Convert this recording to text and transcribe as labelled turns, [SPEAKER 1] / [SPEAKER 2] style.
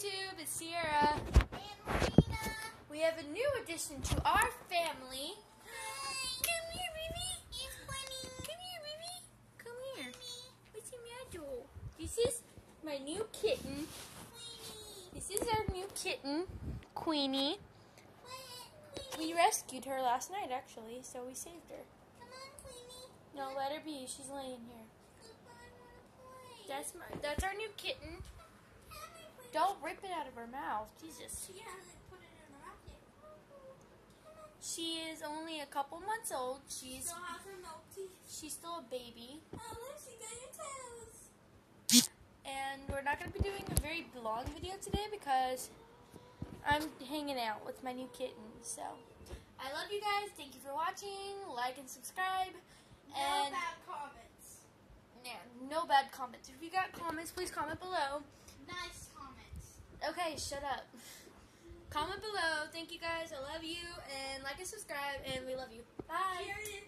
[SPEAKER 1] YouTube, it's Sierra.
[SPEAKER 2] And Marina.
[SPEAKER 1] We have a new addition to our family.
[SPEAKER 2] Hi.
[SPEAKER 1] Come here, baby.
[SPEAKER 2] It's funny.
[SPEAKER 1] Come here, baby. Come here.
[SPEAKER 2] Funny.
[SPEAKER 1] What's the matter? This is my new kitten.
[SPEAKER 2] Queenie.
[SPEAKER 1] This is our new kitten, Queenie.
[SPEAKER 2] What?
[SPEAKER 1] We rescued her last night, actually, so we saved her.
[SPEAKER 2] Come on, Queenie.
[SPEAKER 1] No, let her be. She's laying here.
[SPEAKER 2] Goodbye, I wanna play.
[SPEAKER 1] That's our new kitten.
[SPEAKER 2] Hi, Queenie.
[SPEAKER 1] Don't rip it out of her mouth. Jesus.
[SPEAKER 2] She hasn't put it in the rocket. Come on.
[SPEAKER 1] She is only a couple months old. She's
[SPEAKER 2] Still has her milk teeth.
[SPEAKER 1] still a baby.
[SPEAKER 2] Oh, look, she got your toes.
[SPEAKER 1] And we're not going to be doing a very long video today because I'm hanging out with my new kitten. So, I love you guys. Thank you for watching. Like and subscribe.
[SPEAKER 2] No
[SPEAKER 1] And
[SPEAKER 2] bad comments.
[SPEAKER 1] yeah, no bad comments. If you got comments, please comment below.
[SPEAKER 2] Nice comments.
[SPEAKER 1] Okay, shut up. Comment below. Thank you guys. I love you. And like and subscribe. And we love you. Bye.
[SPEAKER 2] Cheers.